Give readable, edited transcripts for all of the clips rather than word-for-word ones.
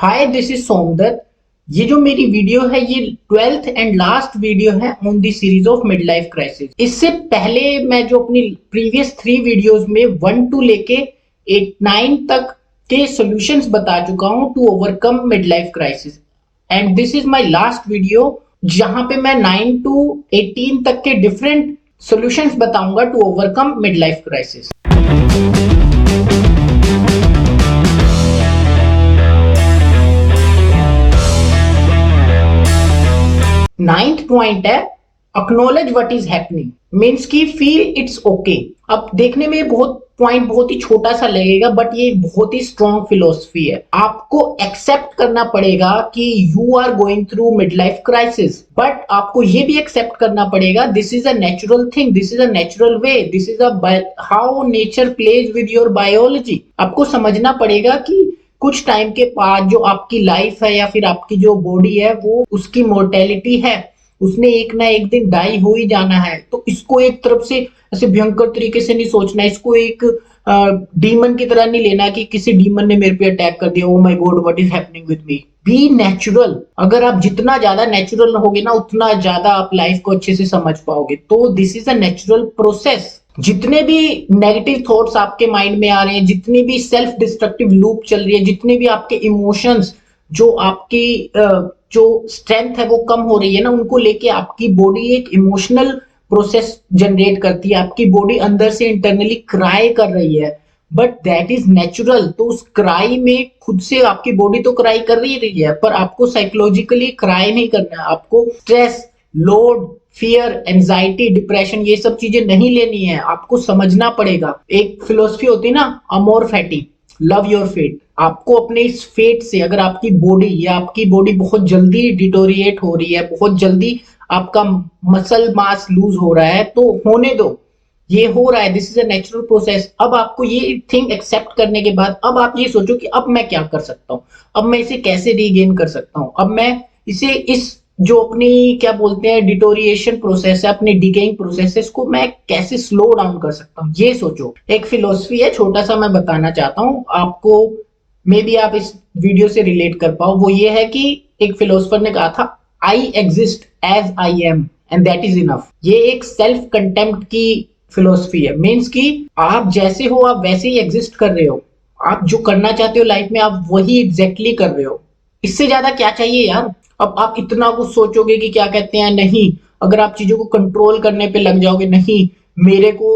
Hi this is Somdatt. ये जो मेरी वीडियो है ये 12th एंड लास्ट वीडियो है on the series of mid life crisis. इससे पहले मैं जो अपनी प्रीवियस 3 वीडियोस में 1 टू लेके 8 9 तक के सॉल्यूशंस बता चुका हूं to overcome mid life crisis and this is my last video जहां पे मैं 9 टू 18 तक के डिफरेंट सॉल्यूशंस बताऊंगा to overcome mid life crisis. Ninth point है acknowledge what is happening, means की फील इट्स ओके। अब देखने में बहुत ही छोटा सा लगेगा बट ये बहुत ही स्ट्रॉन्ग फिलोसफी है। आपको एक्सेप्ट करना पड़ेगा कि you are going through mid life crisis, but आपको ये भी एक्सेप्ट करना पड़ेगा this is a natural thing, this is a natural way, this is how nature plays with your biology. आपको समझना पड़ेगा कि कुछ टाइम के बाद जो आपकी लाइफ है या फिर आपकी जो बॉडी है वो उसकी मोर्टेलिटी है, उसने एक ना एक दिन डाई हो ही जाना है। तो इसको एक तरफ से ऐसे भयंकर तरीके से नहीं सोचना, इसको एक डीमन की तरह नहीं लेना कि किसी डीमन ने मेरे पे अटैक कर दिया, oh my god what is happening with me. Be natural. अगर आप जितना ज्यादा नेचुरल रहोगे ना उतना ज्यादा आप लाइफ को अच्छे से समझ पाओगे। तो this is a natural process. जितने भी नेगेटिव थॉट्स आपके माइंड में आ रहे हैं, जितनी भी सेल्फ डिस्ट्रक्टिव लूप चल रही है, जितने भी आपके इमोशंस, जो आपकी जो स्ट्रेंथ है वो कम हो रही है ना, उनको लेके आपकी बॉडी एक इमोशनल प्रोसेस जनरेट करती है। आपकी बॉडी अंदर से इंटरनली क्राई कर रही है, बट दैट इज नेचुरल। तो उस क्राई में खुद से आपकी बॉडी तो क्राई कर रही है, पर आपको साइकोलॉजिकली क्राई नहीं करना है। आपको stress, load, fear, anxiety, depression ये सब चीजें नहीं लेनी है। आपको समझना पड़ेगा। एक फिलोसफी होती है ना, अमोर फैटी, लव योर फेट। आपको अपने इस फेट से, अगर आपकी बॉडी या आपकी बॉडी बहुत जल्दी डिटोरिएट हो रही है, बहुत जल्दी आपका मसल मास लूज हो रहा है, तो होने दो, ये हो रहा है, this is a natural process. अब आपको ये थिंग एक्सेप्ट करने के बाद अब आप ये सोचो कि अब मैं क्या कर सकता हूँ, अब मैं इसे कैसे रीगेन कर सकता हूँ, अब मैं इसे इस जो अपनी क्या बोलते हैं डिटोरिएशन प्रोसेस है, अपनी डिकेइंग प्रोसेस है, इसको मैं कैसे स्लो डाउन कर सकता हूँ, ये सोचो। एक फिलोसफी है, छोटा सा मैं बताना चाहता हूँ आपको, मे बी आप इस वीडियो से रिलेट कर पाओ। वो ये है कि एक फिलोसफर ने कहा था I exist as I am and that is enough. ये एक सेल्फ कंटेम्प्ट की फिलोसफी है, मीन्स कि आप जैसे हो आप वैसे ही एग्जिस्ट कर रहे हो। आप जो करना चाहते हो लाइफ में आप वही एग्जैक्टली कर रहे हो। इससे ज्यादा क्या चाहिए यार। अब आप इतना कुछ सोचोगे कि क्या कहते हैं, नहीं, अगर आप चीजों को कंट्रोल करने पे लग जाओगे, नहीं मेरे को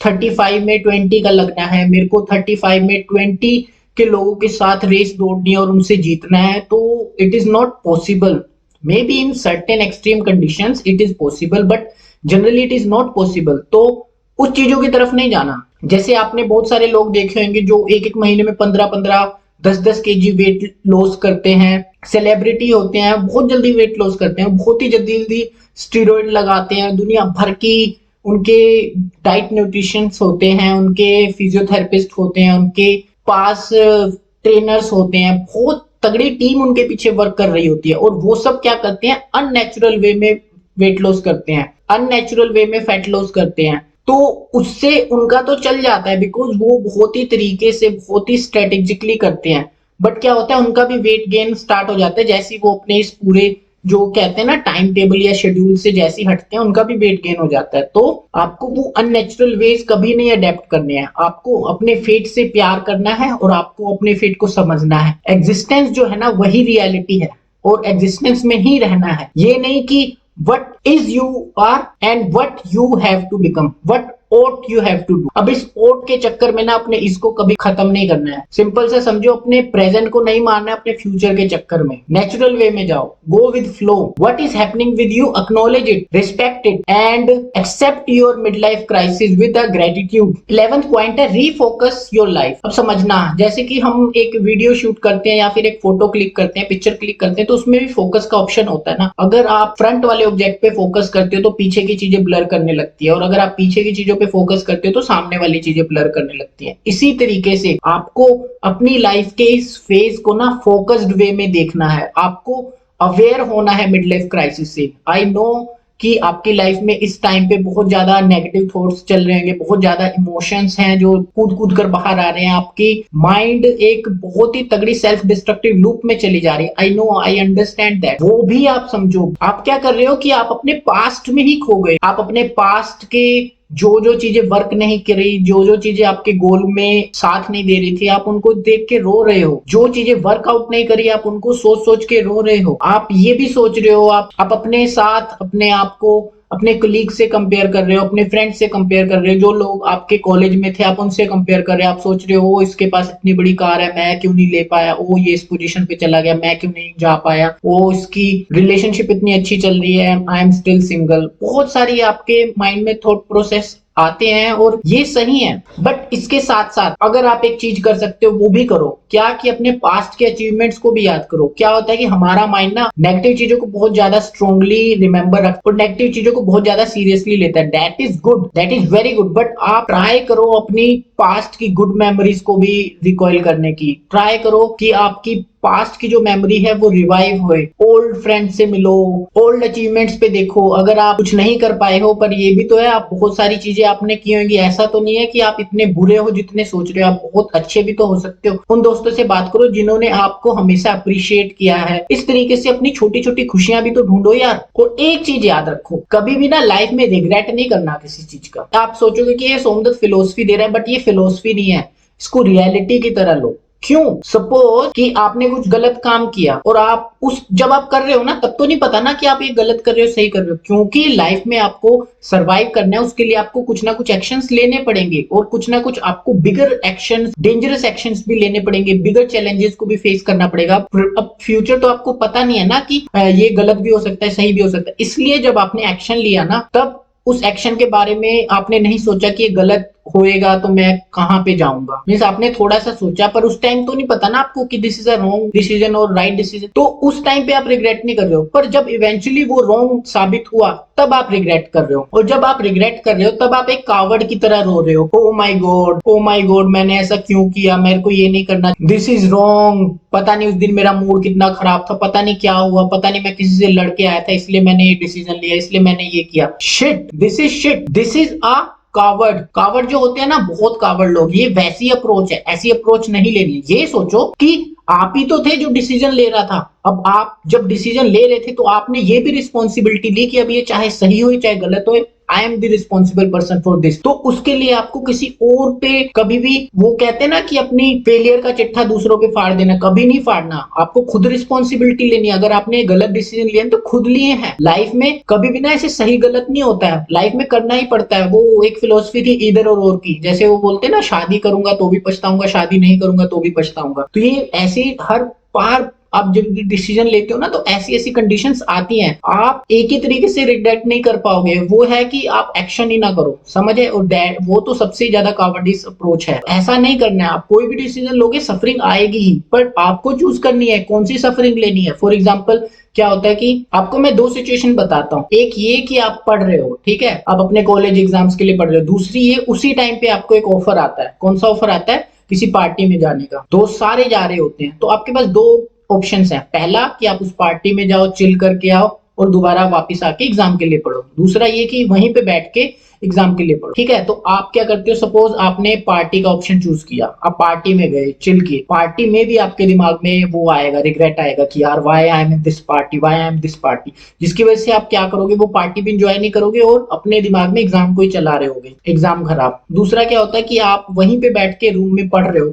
35 में 20 का लगना है, मेरे को 35 में 20 के लोगों के साथ रेस दौड़नी है और उनसे जीतना है, तो it is not possible. May be in certain extreme conditions it is possible, but generally it is not possible. तो उस चीजों की तरफ नहीं जाना। जैसे आपने बहुत सारे लोग देखे होंगे जो एक एक महीने में 15-15 10-10 केजी वेट लॉस करते हैं, सेलिब्रिटी होते हैं, बहुत जल्दी वेट लॉस करते हैं, बहुत ही जल्दी जल्दी स्टीरॉइड लगाते हैं, दुनिया भर की उनके डाइट न्यूट्रिशंस होते हैं, उनके फिजियोथेरेपिस्ट होते हैं, उनके पास ट्रेनर्स होते हैं, बहुत तगड़ी टीम उनके पीछे वर्क कर रही होती है, और वो सब क्या करते हैं, अननेचुरल वे में वेट लॉस करते हैं, अननेचुरल वे में फैट लॉस करते हैं। तो उससे उनका तो चल जाता है बिकॉज वो बहुत ही तरीके से, बहुत ही स्ट्रेटेजिकली करते हैं। बट क्या होता है, उनका भी वेट गेन स्टार्ट हो जाता है जैसे वो अपने इस पूरे जो कहते हैं ना टाइम टेबल या शेड्यूल से जैसे हटते हैं, उनका भी वेट गेन हो जाता है। तो आपको वो अननेचुरल वेज कभी नहीं अडेप्ट करने हैं। आपको अपने फेट से प्यार करना है और आपको अपने फेट को समझना है। एग्जिस्टेंस जो है ना वही रियलिटी है, और एग्जिस्टेंस में ही रहना है। ये नहीं कि what is you are and what you have to become, what ought you have to do। अब इस ought के चक्कर में ना अपने इसको कभी खत्म नहीं करना है। सिंपल से समझो, अपने प्रेजेंट को नहीं मारना है, अपने फ्यूचर के चक्कर में नेचुरल वे में जाओ, go with flow. What is happening with you, acknowledge it, respect it and accept your mid life crisis with a gratitude. 11th point है रीफोकस योर लाइफ। अब समझना, जैसे कि हम एक वीडियो शूट करते हैं या फिर एक फोटो क्लिक करते हैं, पिक्चर क्लिक करते हैं, तो उसमें भी फोकस का ऑप्शन होता है ना। अगर आप फ्रंट वाले ऑब्जेक्ट पे फोकस करते हो तो पीछे की चीजें ब्लर करने लगती है, और अगर आप पीछे की चीजों पे फोकस करते हो तो सामने वाली चीजें ब्लर करने लगती हैं। इसी तरीके से आपको अपनी लाइफ के इस फेज को ना फोकस्ड वे में देखना है। आपको अवेयर होना है मिड लाइफ क्राइसिस से। आई नो कि आपकी लाइफ में इस टाइम पे बहुत ज्यादा नेगेटिव थॉट्स चल रहे होंगे, बहुत ज्यादा इमोशंस हैं जो कूद कूद कर बाहर आ रहे हैं, आपकी माइंड एक बहुत ही तगड़ी सेल्फ डिस्ट्रक्टिव लूप में चली जा रही है। I know, I understand that. वो भी आप समझो, आप क्या कर रहे हो कि आप अपने पास्ट में ही खो गए। आप अपने पास्ट के जो जो चीजें वर्क नहीं करी, जो जो चीजें आपके गोल में साथ नहीं दे रही थी, आप उनको देख के रो रहे हो। जो चीजें वर्कआउट नहीं करी, आप उनको सोच सोच के रो रहे हो। आप ये भी सोच रहे हो, आप अपने साथ अपने आप को अपने कलीग से कंपेयर कर रहे हो, अपने फ्रेंड से कंपेयर कर रहे हो। जो लोग आपके कॉलेज में थे आप उनसे कंपेयर कर रहे हो। आप सोच रहे हो वो इसके पास इतनी बड़ी कार है, मैं क्यों नहीं ले पाया, वो ये इस पोजीशन पे चला गया, मैं क्यों नहीं जा पाया, वो इसकी रिलेशनशिप इतनी अच्छी चल रही है, आई एम स्टिल सिंगल। बहुत सारी आपके माइंड में थॉट प्रोसेस आते हैं और ये सही है। बट इसके साथ साथ अगर आप एक चीज कर सकते हो वो भी करो, क्या कि अपने पास्ट के अचीवमेंट्स को भी याद करो। क्या होता है कि हमारा माइंड ना नेगेटिव चीजों को बहुत ज्यादा स्ट्रांगली रिमेंबर रखता है और नेगेटिव चीजों को बहुत ज्यादा सीरियसली लेता है। That is good, that is very good. But आप ट्राई करो अपनी पास्ट की गुड मेमोरीज को भी रिकॉइल करने की। ट्राई करो कि आपकी पास्ट की जो मेमोरी है वो रिवाइव होए। ओल्ड फ्रेंड से मिलो, ओल्ड अचीवमेंट्स पे देखो। अगर आप कुछ नहीं कर पाए हो, पर ये भी तो है आप बहुत सारी चीजें आपने की होंगी। ऐसा तो नहीं है कि आप इतने बुरे हो जितने सोच रहे हो, आप बहुत अच्छे भी तो हो सकते हो। उन दोस्तों से बात करो जिन्होंने आपको हमेशा अप्रिशिएट किया है। इस तरीके से अपनी छोटी छोटी खुशियां भी तो ढूंढो यार। और एक चीज याद रखो, कभी भी ना लाइफ में रिग्रेट नहीं करना किसी चीज का। आप सोचोगे कि ये सोमदत्त फिलोसफी दे रहा है, बट ये फिलोसफी नहीं है, इसको रियलिटी की तरह लो। क्यों? सपोज कि आपने कुछ गलत काम किया और आप जब आप कर रहे हो ना, तब तो नहीं पता ना कि आप ये गलत कर रहे हो सही कर रहे हो, क्योंकि लाइफ में आपको सरवाइव करना है। उसके लिए आपको कुछ ना कुछ एक्शंस लेने पड़ेंगे और कुछ ना कुछ आपको बिगर एक्शंस, डेंजरस एक्शंस भी लेने पड़ेंगे, बिगर चैलेंजेस को भी फेस करना पड़ेगा। अब फ्यूचर तो आपको पता नहीं है ना कि ये गलत भी हो सकता है, सही भी हो सकता है। इसलिए जब आपने एक्शन लिया ना, तब उस एक्शन के बारे में आपने नहीं सोचा कि ये गलत होएगा तो मैं कहां पे जाऊंगा। मींस आपने थोड़ा सा सोचा, पर उस टाइम तो नहीं पता ना आपको कि this is a wrong decision और राइट डिसीजन। तो उस टाइम पे आप रिग्रेट नहीं कर रहे हो, पर जब इवेंचुअली वो रॉन्ग साबित हुआ तब आप रिग्रेट कर रहे हो। और जब आप रिग्रेट कर रहे हो तब आप एक कावर्ड की तरह रो रहे हो। ओ my God, O my God, मैंने ऐसा क्यों किया, मेरे को ये नहीं करना, दिस इज रॉन्ग। पता नहीं उस दिन मेरा मूड कितना खराब था, पता नहीं क्या हुआ, पता नहीं मैं किसी से लड़के आया था इसलिए मैंने ये डिसीजन लिया, इसलिए मैंने ये किया। Shit, this is shit, this is a coward. Coward जो होते हैं ना, बहुत कावर्ड लोग, ये वैसी अप्रोच है, ऐसी अप्रोच नहीं लेनी। ये सोचो कि आप ही तो थे जो डिसीजन ले रहा था। अब आप जब डिसीजन ले रहे थे तो आपने ये भी रिस्पॉन्सिबिलिटी ली कि अब ये चाहे सही हो चाहे गलत हो, I am the responsible person for this. तो उसके लिए आपको किसी और पे कभी भी, वो कहते हैं ना कि अपनी फेलियर का चिट्ठा दूसरों पे फाड़ देना, कभी नहीं फाड़ना। आपको खुद रिस्पॉन्सिबिलिटी लेनी है। अगर आपने गलत डिसीजन लिए तो खुद लिए हैं। लाइफ में कभी भी ना ऐसे सही गलत नहीं होता है, लाइफ में करना ही पड़ता है। वो एक फिलोसफी थी इधर और की, जैसे वो बोलते हैं ना, शादी करूंगा तो भी पछताऊंगा, शादी नहीं करूंगा तो भी पछताऊंगा। तो ये ऐसी हर बार आप जब डिसीजन लेते हो ना, तो ऐसी ऐसी कंडीशंस आती हैं। आप एक ही तरीके से रिग्रेट नहीं कर पाओगे, वो है कि आप एक्शन ही ना करो, समझे। और वो तो सबसे ज्यादा कावर्डिस अप्रोच है। ऐसा नहीं करना है। आप कोई भी डिसीजन लोगे सफरिंग आएगी ही, पर आपको चूज करनी है कौन सी सफरिंग लेनी है। फॉर एग्जाम्पल क्या होता है कि आपको मैं दो सिचुएशन बताता हूँ। एक ये कि आप पढ़ रहे हो, ठीक है, आप अपने कॉलेज एग्जाम्स के लिए पढ़ रहे हो। दूसरी ये, उसी टाइम पे आपको एक ऑफर आता है। कौन सा ऑफर आता है? किसी पार्टी में जाने का। दोस्त सारे जा रहे होते हैं, तो आपके पास दो ऑप्शंस हैं। पहला कि आप उस पार्टी में जाओ, चिल करके आओ और दोबारा वापस आके एग्जाम के लिए पढ़ो। दूसरा ये कि वहीं पे बैठ के एग्जाम के लिए पढ़ो, ठीक है। तो आप क्या करते हो? सपोज आपने पार्टी का ऑप्शन चूज किया, आप पार्टी में गए, चिल किए। पार्टी में भी आपके दिमाग में वो आएगा, रिग्रेट आएगा कि यार why I am in this party, why I am this party, जिसकी वजह से आप क्या करोगे? वो पार्टी भी इंजॉय नहीं करोगे और अपने दिमाग में एग्जाम को ही चला रहे होगे, एग्जाम खराब। दूसरा क्या होता है कि आप वहीं पे बैठ के रूम में पढ़ रहे हो,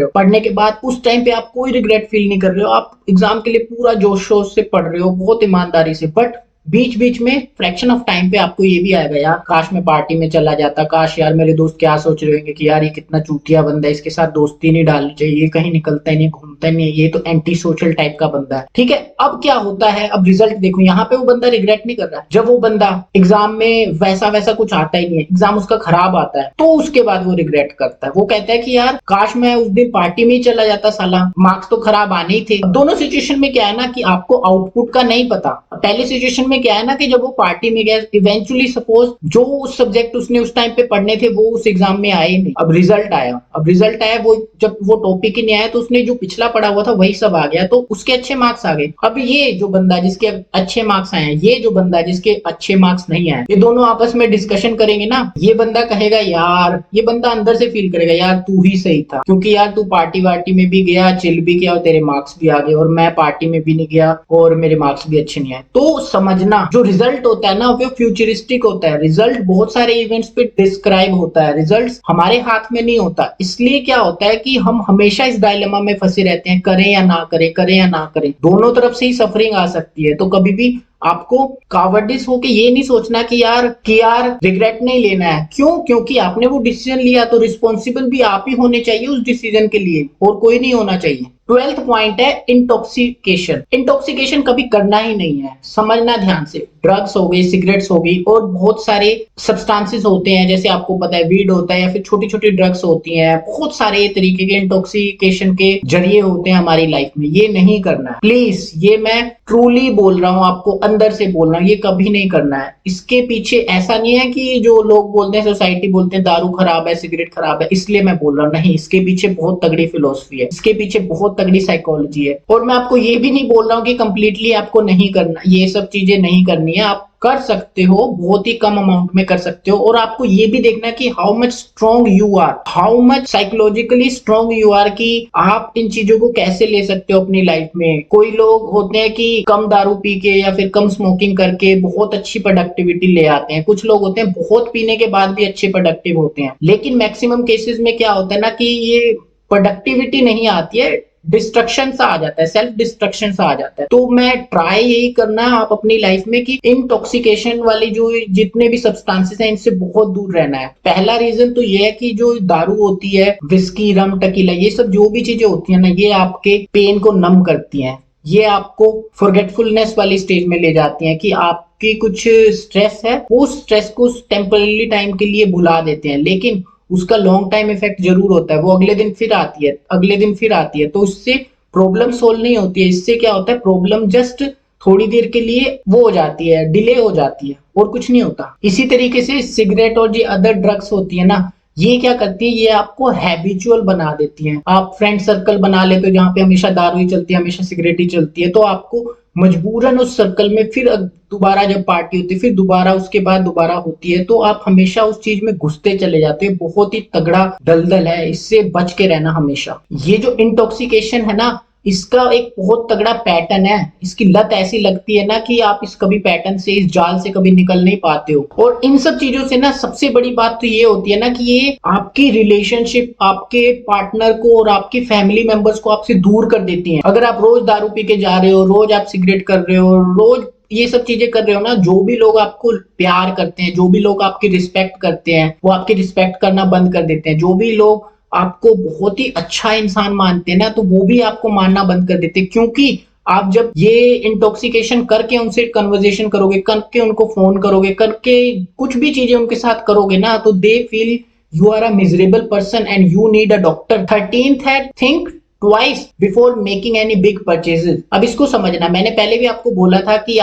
पढ़ने के बाद उस टाइम पे आप कोई रिग्रेट फील नहीं कर रहे हो, आप एग्जाम के लिए पूरा जोश शोश से पढ़ रहे हो, बहुत ईमानदारी से। बट बीच बीच में फ्रैक्शन ऑफ टाइम पे आपको ये भी आएगा, यार काश मैं पार्टी में चला जाता, काश यार मेरे दोस्त क्या सोच रहे होंगे कि यार ये कितना चूतिया बंदा है, इसके साथ दोस्ती नहीं डालनी चाहिए, ये कहीं निकलता ही नहीं, घूमता ही नहीं, ये तो एंटी सोशल टाइप का बंदा है, ठीक है। अब क्या होता है, अब रिजल्ट देखो, यहाँ पे वो बंदा रिग्रेट नहीं कर रहा है। जब वो बंदा एग्जाम में वैसा वैसा कुछ आता ही नहीं है, एग्जाम उसका खराब आता है, तो उसके बाद वो रिग्रेट करता है। वो कहता है कि यार काश मैं उस दिन पार्टी में ही चला जाता, साला मार्क्स तो खराब आने ही थे। दोनों सिचुएशन में क्या है ना कि आपको आउटपुट का नहीं पता। पहले सिचुएशन में में क्या है ना कि जब वो पार्टी में गया, इवेंचुअली सपोज जो उस सब्जेक्ट उसने उस टाइम पे पढ़ने थे वो उस एग्जाम में आए नहीं। अब रिजल्ट आया, वो जब वो टॉपिक ही नहीं आया तो उसने जो पिछला पढ़ा हुआ था वही सब आ गया, तो उसके अच्छे मार्क्स आ गए। अब ये जो बंदा जिसके अच्छे मार्क्स आए हैं, ये जो बंदा जिसके अच्छे मार्क्स नहीं आए, ये दोनों आपस में डिस्कशन करेंगे ना, ये बंदा कहेगा यार, ये बंदा अंदर से फील करेगा यार तू ही सही था, क्योंकि यार तू पार्टी वार्टी में भी गया, चिल भी किया और तेरे मार्क्स भी आ गए, और मैं पार्टी में भी नहीं गया और मेरे मार्क्स भी अच्छे नहीं आए। तो समझना जो रिजल्ट होता है ना वो फ्यूचरिस्टिक होता है। रिजल्ट बहुत सारे इवेंट्स पे डिस्क्राइब होता है, रिजल्ट हमारे हाथ में नहीं होता। इसलिए क्या होता है कि हम हमेशा इस डायलेमा में फंसे रहते हैं, करें या ना करें, करें या ना करें, दोनों तरफ से ही सफरिंग आ सकती है। तो कभी भी आपको कावर्डिस होके ये नहीं सोचना कि यार रिग्रेट नहीं लेना है। क्यों? क्योंकि आपने वो डिसीजन लिया तो रिस्पॉन्सिबल भी आप ही होने चाहिए उस डिसीजन के लिए, और कोई नहीं होना चाहिए। 12th पॉइंट है इंटॉक्सिकेशन। इंटॉक्सिकेशन कभी करना ही नहीं है, समझना ध्यान से। ड्रग्स हो गई, सिगरेट्स हो गई, और बहुत सारे सब्सटेंसेस होते हैं, जैसे आपको पता है वीड होता है या फिर छोटी छोटी ड्रग्स होती हैं, बहुत सारे तरीके के इंटॉक्सिकेशन के जरिए होते हैं हमारी लाइफ में। ये नहीं करना है प्लीज, ये मैं ट्रूली बोल रहा हूँ, आपको अंदर से बोल रहा हूँ, ये कभी नहीं करना है। इसके पीछे ऐसा नहीं है कि जो लोग बोलते हैं, सोसाइटी बोलते हैं दारू खराब है, सिगरेट खराब है, इसलिए मैं बोल रहा हूँ, नहीं, इसके पीछे बहुत तगड़ी फिलोसफी है, इसके पीछे बहुत तगड़ी साइकोलॉजी है। और मैं आपको ये भी नहीं बोल रहा हूँ कि कंप्लीटली आपको नहीं करना, ये सब चीजें नहीं करनी है, आप कर सकते हो, बहुत ही कम अमाउंट में कर सकते हो। और आपको ये भी देखना है कि how much strong you are, how much psychologically strong you are, कि आप इन चीजों को कैसे ले सकते हो अपनी लाइफ में। कोई लोग होते हैं कि कम दारू पी के या फिर कम स्मोकिंग करके बहुत अच्छी प्रोडक्टिविटी ले आते हैं, कुछ लोग होते हैं बहुत पीने के बाद भी अच्छे प्रोडक्टिव होते हैं। लेकिन मैक्सिमम केसेस में क्या होता है ना कि ये प्रोडक्टिविटी नहीं आती है, डिस्ट्रक्शन सा आ जाता है, सेल्फ डिस्ट्रक्शन सा आ जाता है। तो मैं ट्राई यही करना है आप अपनी लाइफ में कि इंटॉक्सिकेशन वाली जो जितने भी सब्सटेंसेस हैं इनसे बहुत दूर रहना है। पहला रीजन तो ये है कि जो दारू होती है, विस्की, रम, टकीला, ये सब जो भी चीजें होती है ना, ये आपके पेन को नम करती हैं, ये आपको फॉरगेटफुलनेस वाली स्टेज में ले जाती हैं कि आपकी कुछ स्ट्रेस है, वो स्ट्रेस को टेम्पररी टाइम के लिए भुला देते हैं, लेकिन उसका लॉन्ग टाइम इफेक्ट जरूर होता है। वो अगले दिन फिर आती है, अगले दिन फिर आती है, तो उससे प्रॉब्लम सोल्व नहीं होती है। इससे क्या होता है, प्रॉब्लम जस्ट थोड़ी देर के लिए वो हो जाती है, डिले हो जाती है, और कुछ नहीं होता। इसी तरीके से सिगरेट और जो अदर ड्रग्स होती है ना, ये क्या करती है, ये आपको हैबिचुअल बना देती हैं। आप फ्रेंड सर्कल बना लेते हो जहां पे हमेशा दारू ही चलती है, हमेशा सिगरेट ही चलती है, तो आपको मजबूरन उस सर्कल में फिर दोबारा जब पार्टी होती है, फिर दोबारा उसके बाद दोबारा होती है, तो आप हमेशा उस चीज में घुसते चले जाते हो। बहुत ही तगड़ा दलदल है, इससे बच के रहना हमेशा। ये जो इंटॉक्सिकेशन है ना, इसका एक बहुत तगड़ा पैटर्न है, इसकी लत ऐसी लगती है ना कि आप इस कभी पैटर्न से, इस जाल से कभी निकल नहीं पाते हो। और इन सब चीजों से ना सबसे बड़ी बात तो ये होती है ना कि ये आपकी रिलेशनशिप, आपके पार्टनर को और आपके फैमिली मेंबर्स को आपसे दूर कर देती हैं। अगर आप रोज दारू पी के जा रहे हो, रोज आप सिगरेट कर रहे हो, रोज ये सब चीजें कर रहे हो ना, जो भी लोग आपको प्यार करते हैं, जो भी लोग आपकी रिस्पेक्ट करते हैं, वो आपकी रिस्पेक्ट करना बंद कर देते हैं। जो भी लोग आपको बहुत ही अच्छा इंसान मानते हैं ना, तो वो भी आपको मानना बंद कर देते हैं, क्योंकि आप जब ये इंटॉक्सिकेशन करके उनसे कन्वर्सेशन करोगे, करके उनको फोन करोगे, करके कुछ भी चीजें उनके साथ करोगे ना, तो they feel you are a miserable person and you need a doctor. 13th है, think twice before making any big purchases. अब इसको समझना, मैंने पहले भी आपको बोला था कि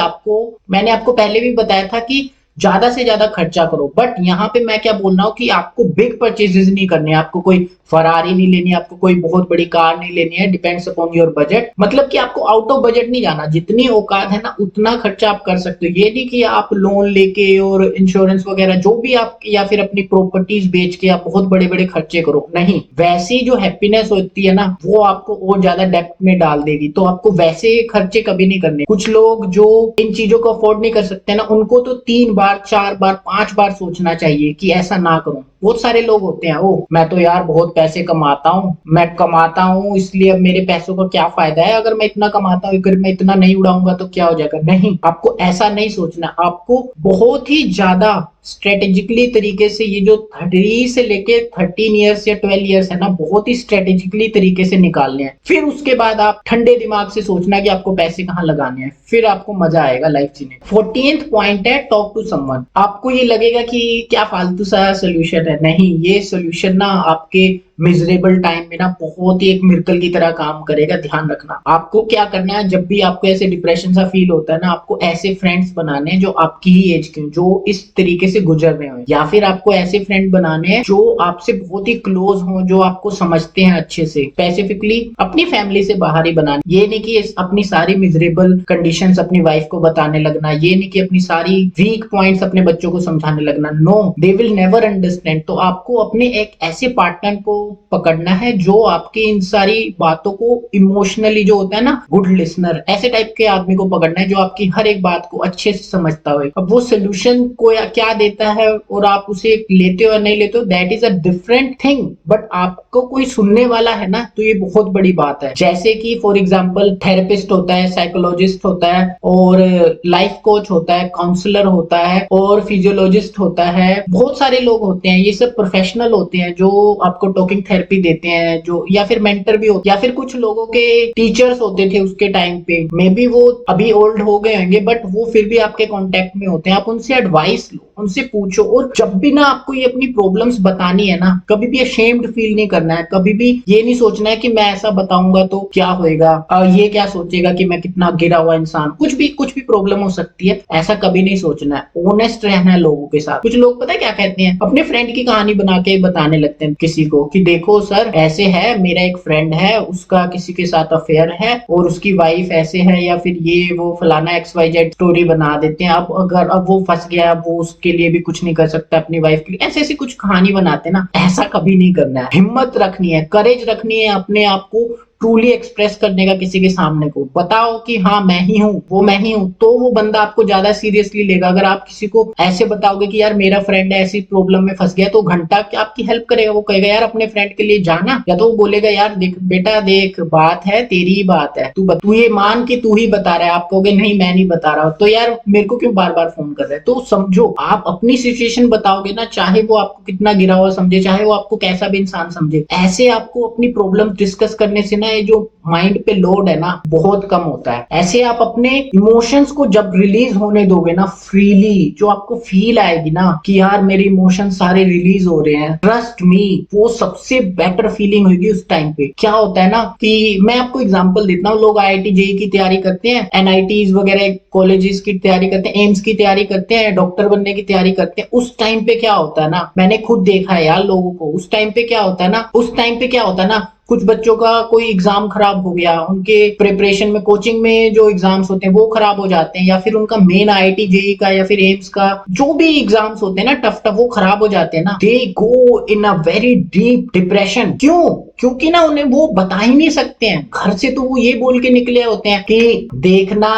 मैंने आपको पहले भी बताया था कि ज्यादा से ज्यादा खर्चा करो, बट यहाँ पे मैं क्या बोल रहा हूँ कि आपको बिग परचेजेस नहीं करने, आपको कोई फरारी नहीं लेनी, आपको कोई बहुत बड़ी कार नहीं लेनी है, डिपेंड्स अपॉन योर बजट। मतलब कि आपको आउट ऑफ बजट नहीं जाना, जितनी औकात है ना उतना खर्चा आप कर सकते हो। ये नहीं कि आप लोन लेके और इंश्योरेंस वगैरह जो भी आप, या फिर अपनी प्रॉपर्टीज बेच के आप बहुत बड़े बड़े खर्चे करो, नहीं। वैसी जो हैप्पीनेस होती है ना, वो आपको और ज्यादा डेप्थ में डाल देगी, तो आपको वैसे खर्चे कभी नहीं करने। कुछ लोग जो इन चीजों को अफोर्ड नहीं कर सकते ना, उनको तो 3 बार, 4 बार, 5 बार सोचना चाहिए कि ऐसा ना करूं। बहुत सारे लोग होते हैं, ओ मैं तो यार बहुत पैसे कमाता हूँ, मैं कमाता हूँ इसलिए अब मेरे पैसों का क्या फायदा है, अगर मैं इतना कमाता हूँ, अगर मैं इतना नहीं उड़ाऊंगा तो क्या हो जाएगा। नहीं, आपको ऐसा नहीं सोचना, आपको बहुत ही ज्यादा स्ट्रेटेजिकली तरीके से, ये जो 30 से लेके 13 ईयर्स या 12 ईयर्स है ना, बहुत ही स्ट्रेटेजिकली तरीके से निकालने हैं। फिर उसके बाद आप ठंडे दिमाग से सोचना कि आपको पैसे कहाँ लगाने हैं, फिर आपको मजा आएगा लाइफ जीने। 14th पॉइंट है टॉक टू समवन। आपको ये लगेगा कि क्या फालतू सा सोल्यूशन है, नहीं, ये सोल्यूशन ना आपके मिजरेबल टाइम में ना बहुत ही एक मिरेकल की तरह काम करेगा। ध्यान रखना, आपको क्या करना है, जब भी आपको ऐसे डिप्रेशन सा फील होता है ना, आपको ऐसे फ्रेंड्स बनाने हैं जो आपकी ही एज के, जो इस तरीके से गुजर रहे हो, या फिर आपको ऐसे फ्रेंड बनाने हैं जो आपसे बहुत ही क्लोज हो, जो आपको समझते हैं अच्छे से। स्पेसिफिकली अपनी फैमिली से बाहर ही बनाने, ये नहीं कि अपनी सारी मिजरेबल कंडीशंस अपनी वाइफ को बताने लगना, ये नहीं कि अपनी सारी वीक पॉइंट्स अपने बच्चों को समझाने लगना। No, they will never understand. तो आपको अपने एक ऐसे पार्टनर को पकड़ना है जो आपकी इन सारी बातों को इमोशनली, जो होता है ना गुड लिसनर, ऐसे टाइप के आदमी को पकड़ना है जो आपकी हर एक बात को अच्छे से समझता हो। अब वो सोल्यूशन को या क्या देता है और आप उसे लेते हो या नहीं लेते हो, that is a different thing, but आपको कोई सुनने वाला है ना, तो ये बहुत बड़ी बात है। जैसे कि फॉर एग्जाम्पल थेरेपिस्ट होता है, साइकोलॉजिस्ट होता है, और लाइफ कोच होता है, काउंसलर होता है, और फिजियोलॉजिस्ट होता है, बहुत सारे लोग होते हैं। ये सब प्रोफेशनल होते हैं जो आपको टॉकिंग थेरेपी देते हैं, जो या फिर मेंटर भी होते हैं, या फिर कुछ लोगों के टीचर्स होते थे उसके टाइम पे, मे बी वो अभी ओल्ड हो गए होंगे, बट वो फिर भी आपके कांटेक्ट में होते हैं। आप उनसे एडवाइस लो, उनसे पूछो, और जब भी ना आपको ये अपनी प्रॉब्लम्स बतानी है ना, कभी भी अशेम्ड फील नहीं करना है, कभी भी ये नहीं सोचना है कि मैं ऐसा बताऊंगा तो क्या होएगा, ये क्या सोचेगा कि मैं कितना गिरा हुआ इंसान, कुछ भी प्रॉब्लम हो सकती है, ऐसा कभी नहीं सोचना है। ऑनेस्ट रहना है लोगों के साथ। कुछ लोग पता है क्या कहते हैं, अपने फ्रेंड की कहानी बना के बताने लगते हैं किसी को कि देखो सर ऐसे है, मेरा एक फ्रेंड है, उसका किसी के साथ अफेयर है और उसकी वाइफ ऐसे है, या फिर ये वो फलाना XYZ स्टोरी बना देते हैं। अब वो फंस गया, वो उसके लिए भी कुछ नहीं कर सकता अपनी वाइफ के लिए, ऐसे ऐसी कुछ कहानी बनाते हैं ना, ऐसा कभी नहीं करना है। हिम्मत रखनी है, करेज रखनी है, अपने आप को ट्रूली एक्सप्रेस करने का किसी के सामने को बताओ कि हाँ मैं ही हूँ, वो मैं ही हूँ, तो वो बंदा आपको ज्यादा सीरियसली लेगा। अगर आप किसी को ऐसे बताओगे कि यार मेरा फ्रेंड ऐसी प्रॉब्लम में फंस गया, तो घंटा क्या आपकी हेल्प करेगा, वो कहेगा यार अपने फ्रेंड के लिए जाना, या तो वो बोलेगा यार देख बेटा देख, बात है तेरी ही बात है, तू ये मान कि तू ही बता रहा है। आप कहोगे नहीं मैं नहीं बता रहा हूँ, तो यार मेरे को क्यों बार बार फोन कर रहे हैं। तो समझो, आप अपनी सिचुएशन बताओगे ना, चाहे वो आपको कितना गिरा हुआ समझे, चाहे वो आपको कैसा भी इंसान समझे, ऐसे आपको अपनी प्रॉब्लम डिस्कस करने से ना ये जो माइंड पे लोड है ना बहुत कम होता है। ऐसे आप अपने इमोशंस को जब रिलीज होने दोगे ना फ्रीली, जो आपको फील आएगी ना कि यार मेरे इमोशन सारे रिलीज हो रहे हैं, ट्रस्ट मी, वो सबसे बेटर फीलिंग होगी उस टाइम पे। क्या होता है ना कि मैं आपको एग्जांपल देता हूँ, लोग IIT JEE की तैयारी करते हैं, NITs वगैरह कॉलेजेस की तैयारी करते हैं, एम्स की तैयारी करते हैं, डॉक्टर बनने की तैयारी करते हैं। उस टाइम पे क्या होता है ना, मैंने खुद देखा है यार लोगों को, उस टाइम पे क्या होता है ना, कुछ बच्चों का कोई एग्जाम खराब हो गया, उनके प्रिपरेशन में, कोचिंग में जो एग्जाम्स होते हैं वो खराब हो जाते हैं, या फिर उनका मेन IIT JEE का या फिर एम्स का जो भी एग्जाम्स होते हैं ना टफ वो खराब हो जाते हैं ना, दे गो इन अ वेरी डीप डिप्रेशन। क्यों? क्योंकि ना उन्हें वो बता ही नहीं सकते हैं घर से, तो वो ये बोल के निकले होते हैं कि देखना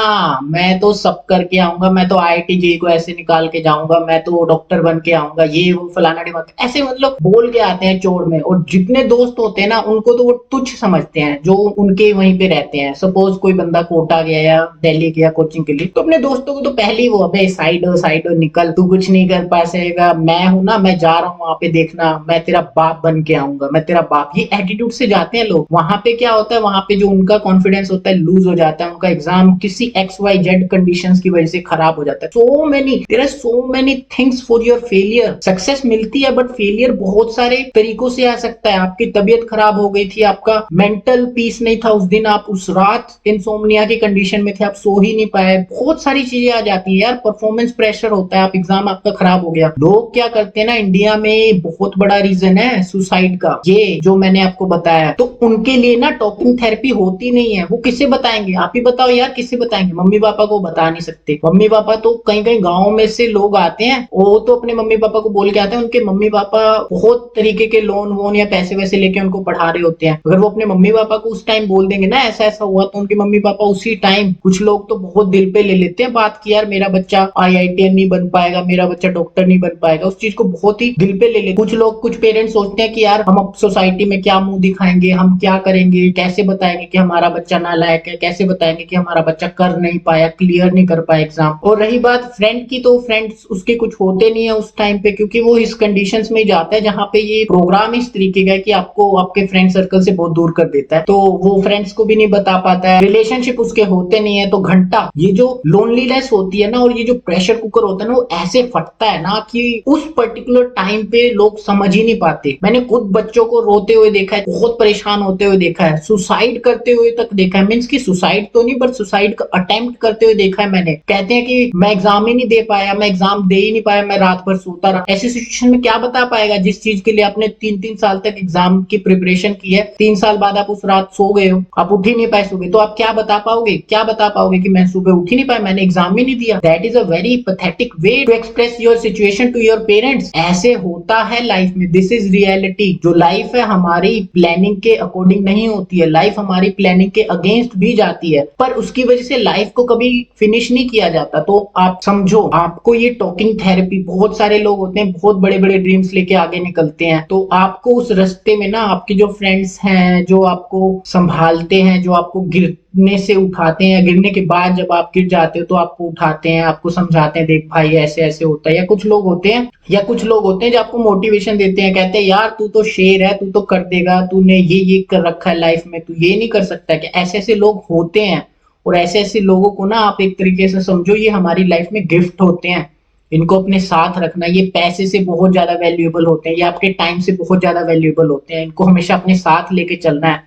मैं तो सब करके आऊंगा, मैं तो IIT JEE को ऐसे निकाल के जाऊंगा, मैं तो डॉक्टर बन के आऊंगा, ये वो फलाना डिमांड, ऐसे मतलब बोल के आते हैं चोर में। और जितने दोस्त होते हैं ना उनको तो वो तुच्छ समझते हैं जो उनके वहीं पे रहते हैं। सपोज कोई बंदा कोटा गया या दिल्ली गया कोचिंग के लिए, तो अपने दोस्तों को तो पहले ही वो अबे साइड हो निकल, तू कुछ नहीं कर पाएगा, मैं हूं ना, मैं जा रहा हूँ वहां पे, देखना मैं तेरा बाप बन के आऊंगा, मैं तेरा बाप, ये एटीट्यूड से जाते हैं लोग। वहां पे क्या होता है, वहां पे जो उनका कॉन्फिडेंस होता है लूज हो जाता है, उनका एग्जाम किसी XYZ कंडीशंस की वजह से खराब हो जाता है। So many things for your failure. Success मिलती है बट फेलियर बहुत सारे तरीकों से आ सकता है। आपकी तबीयत खराब हो गई थी, आपका मेंटल पीस नहीं था उस दिन, आप उस रात इंसोम्निया की कंडीशन में थे, आप सो ही नहीं पाए, बहुत सारी चीजें आ जाती है यार। परफॉर्मेंस प्रेशर होता है, आप एग्जाम आपका खराब हो गया। लोग क्या करते हैं ना, इंडिया में बहुत बड़ा रीजन है सुसाइड का, ये जो मैंने आपको बताया। तो उनके लिए ना टॉकिंग थेरेपी होती नहीं है। वो किसे बताएंगे, आप ही बताओ यार, किसे बताएंगे? मम्मी पापा को बता नहीं सकते। मम्मी पापा तो कहीं कहीं गाँव में से लोग आते हैं, वो तो अपने मम्मी पापा को बोल के आते हैं, उनके मम्मी पापा बहुत तरीके के लोन वोन या पैसे वैसे लेके उनको पढ़ा रहे होते हैं। अगर वो अपने मम्मी पापा को उस टाइम बोल देंगे ना ऐसा ऐसा हुआ, तो उनके मम्मी पापा उसी टाइम, कुछ लोग तो बहुत दिल पे ले लेते हैं बात की, यार मेरा बच्चा IITian नहीं बन पाएगा, मेरा बच्चा डॉक्टर नहीं बन पाएगा, उस चीज को बहुत ही दिल पे ले लेते। कुछ लोग, कुछ पेरेंट्स सोचते हैं कि यार हम अब सोसाइटी में क्या मुंह दिखाएंगे, हम क्या करेंगे, कैसे बताएंगे कि हमारा बच्चा नालायक है, कैसे बताएंगे कि हमारा बच्चा कर नहीं पाया, क्लियर नहीं कर पाया एग्जाम। और रही बात फ्रेंड की, तो फ्रेंड्स उसके कुछ होते नहीं है उस टाइम पे, क्योंकि वो इस कंडीशंस में जाता है जहाँ पे ये प्रोग्राम इस तरीके का है कि आपको आपके फ्रेंड सर्कल से बहुत दूर कर देता है, तो वो फ्रेंड्स को भी नहीं बता पाता है, रिलेशनशिप उसके होते नहीं है। तो घंटा ये जो लोनलीनेस होती है ना, और ये जो प्रेशर कुकर होता है ना, वो ऐसे फटता है ना कि उस पर्टिकुलर टाइम पे लोग समझ ही नहीं पाते। मैंने खुद बच्चों को रोते हुए देखा है, बहुत परेशान होते हुए देखा है, सुसाइड करते हुए तक देखा है। मीन्स की सुसाइड तो नहीं, बट सुसाइड का अटेम्प्ट करते हुए देखा है मैंने। कहते हैं कि मैं एग्जाम ही नहीं दे पाया, मैं एग्जाम दे ही नहीं पाया, मैं रात भर सोता रहा। ऐसी सिचुएशन में क्या बता पाएगा जिस चीज के लिए आपने 3-3 साल तक एग्जाम की प्रिपरेशन की है, 3 साल बाद आप उस रात सो गए हो, आप उठ ही नहीं पाए सुबह, तो आप क्या बता पाओगे? क्या बता पाओगे कि मैं सुबह उठ ही नहीं पाया, मैंने एग्जाम ही नहीं दिया? That is a very pathetic way to express your situation to your parents. ऐसे होता है लाइफ में, दिस इज रियलिटी। जो लाइफ है हमारी प्लानिंग के अकॉर्डिंग नहीं होती है, लाइफ हमारी प्लानिंग के अगेंस्ट भी जाती है, पर उसकी वजह से लाइफ को कभी फिनिश नहीं किया जाता। तो आप समझो, आपको ये टॉकिंग थेरेपी, बहुत सारे लोग होते हैं बहुत बड़े बड़े ड्रीम्स लेके आगे निकलते हैं, तो आपको उस रास्ते में ना आपके जो फ्रेंड्स हैं, जो आपको संभालते हैं, जो आपको गिरने से उठाते हैं, गिरने के बाद जब आप गिर जाते हो तो आपको उठाते हैं, आपको समझाते हैं, देख भाई ऐसे ऐसे होता है। या कुछ लोग होते हैं जो आपको मोटिवेशन देते हैं, कहते हैं यार तू तो शेर है, तू तो कर देगा, तूने ये कर रखा है लाइफ में, तू ये नहीं कर सकता क्या? ऐसे ऐसे लोग होते हैं, और ऐसे ऐसे लोगों को ना आप एक तरीके से समझो ये हमारी लाइफ में गिफ्ट होते हैं। इनको अपने साथ रखना, ये पैसे से बहुत ज्यादा वैल्यूएबल होते हैं, ये आपके टाइम से बहुत ज्यादा वैल्यूएबल होते हैं, इनको हमेशा अपने साथ लेके चलना है।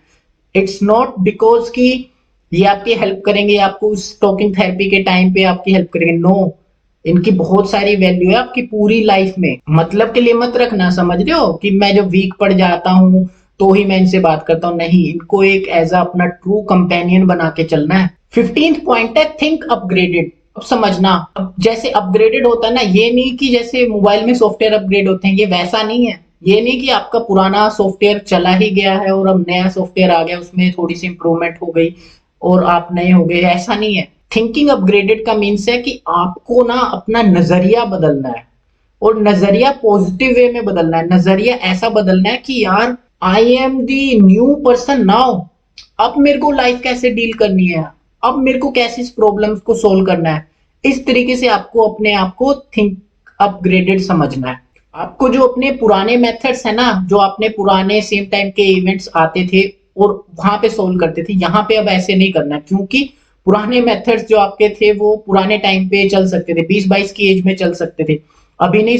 इट्स नॉट बिकॉज कि ये आपकी हेल्प करेंगे, आपको उस टॉकिंग थेरेपी के टाइम पे आपकी हेल्प करेंगे, नो। इनकी बहुत सारी वैल्यू है आपकी पूरी लाइफ में। मतलब के लिए मत रखना, समझ रहे हो, कि मैं जब वीक पड़ जाता हूँ तो ही मैं इनसे बात करता हूँ, नहीं, इनको एक एज अपना ट्रू कंपेनियन बना के चलना है। 15th पॉइंट है थिंक अपग्रेडेड। अब समझना, अब जैसे अपग्रेडेड होता है ना, ये नहीं कि जैसे मोबाइल में सॉफ्टवेयर अपग्रेड होते हैं, ये वैसा नहीं है। ये नहीं कि आपका पुराना सॉफ्टवेयर चला ही गया है और अब नया सॉफ्टवेयर आ गया, उसमें थोड़ी सी इंप्रूवमेंट हो गई और आप नए हो गए, ऐसा नहीं है। थिंकिंग अपग्रेडेड का मीन्स है कि आपको ना अपना नजरिया बदलना है, और नजरिया पॉजिटिव वे में बदलना है। नजरिया ऐसा बदलना है कि यार I am the new person now, अब मेरे को लाइफ कैसे डील करनी है, अब मेरे को कैसे इस प्रॉब्लम्स को सोल्व करना है। इस तरीके से आपको अपने आप को थिंक अपग्रेडेड समझना है। आपको जो अपने पुराने मेथड्स है ना, जो आपने पुराने सेम टाइम के इवेंट्स आते थे और वहां पे सोल्व करते थे, यहाँ पे अब ऐसे नहीं करना है, क्योंकि पुराने मेथड्स जो आपके थे वो पुराने टाइम पे चल सकते थे, 20-22 की एज में चल सकते थे, अभी नहीं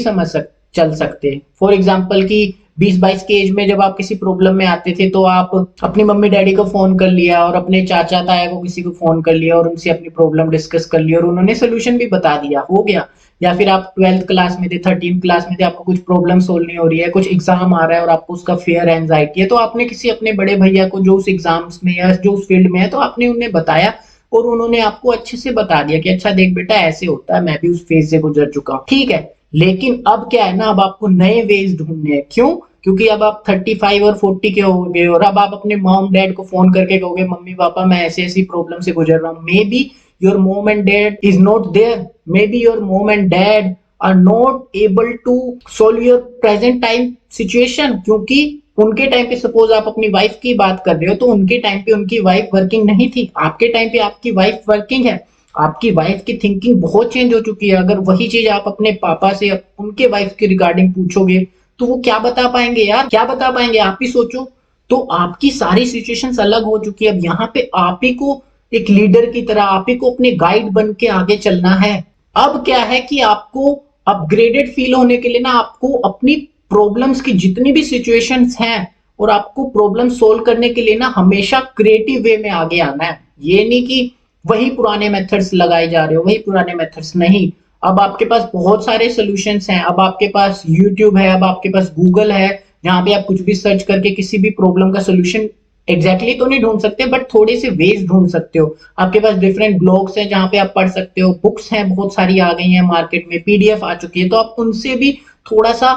चल सकते। फॉर एग्जाम्पल कि 20-22 की एज में जब आप किसी प्रॉब्लम में आते थे तो आप अपनी मम्मी डैडी को फोन कर लिया और अपने चाचा ताया को किसी को फोन कर लिया और उनसे अपनी प्रॉब्लम डिस्कस कर लिया और उन्होंने सोल्यूशन भी बता दिया, हो गया। या फिर आप 12th क्लास में थे, 13th क्लास में थे, आपको कुछ प्रॉब्लम सोल्व नहीं हो रही है, कुछ एग्जाम आ रहा है और आपको उसका फियर एंजाइटी है, तो आपने किसी अपने बड़े भैया को जो उस एग्जाम्स में या जो उस फील्ड में है, तो आपने उन्हें बताया और उन्होंने आपको अच्छे से बता दिया कि अच्छा देख बेटा ऐसे होता है, मैं भी उस फेज से गुजर चुका हूँ, ठीक है। लेकिन अब क्या है ना, अब आपको नए वेज ढूंढने हैं। क्यों? क्योंकि अब आप 35 और 40 के हो गए और अब आप अपने मॉम डैड को फोन करके कहोगे मम्मी पापा मैं ऐसी ऐसी प्रॉब्लम से गुजर रहा हूँ। Maybe your mom and dad is not there, maybe your mom and dad are not able to solve your present time situation, क्योंकि उनके टाइम पे सपोज आप अपनी वाइफ की बात कर रहे हो, तो उनके टाइम पे उनकी वाइफ वर्किंग नहीं थी, आपके टाइम पे आपकी वाइफ वर्किंग है। आपकी वाइफ की थिंकिंग बहुत चेंज हो चुकी है। अगर वही चीज आप अपने पापा से उनके वाइफ के रिगार्डिंग पूछोगे तो वो क्या बता पाएंगे यार, क्या बता पाएंगे, आप ही सोचो। तो आपकी सारी सिचुएशंस अलग हो चुकी है। अब यहाँ पे आप ही को एक लीडर की तरह, आप ही को अपने गाइड बन के आगे चलना है। अब क्या है कि आपको अपग्रेडेड फील होने के लिए ना, आपको अपनी प्रॉब्लम्स की जितनी भी सिचुएशंस हैं और आपको प्रॉब्लम सोल्व करने के लिए ना हमेशा क्रिएटिव वे में आगे आना है। ये नहीं कि वही पुराने मेथड्स लगाए जा रहे हो, वही पुराने मेथड्स नहीं। अब आपके पास बहुत सारे सॉल्यूशंस हैं, अब आपके पास यूट्यूब है, अब आपके पास गूगल है, जहां पे आप कुछ भी सर्च करके किसी भी प्रॉब्लम का सॉल्यूशन एग्जैक्टली तो नहीं ढूंढ सकते बट थोड़े से वेज ढूंढ सकते हो। आपके पास डिफरेंट ब्लॉग्स हैं जहां पे आप पढ़ सकते हो, बुक्स हैं बहुत सारी आ गई हैं मार्केट में, पीडीएफ आ चुकी है, तो आप उनसे भी थोड़ा सा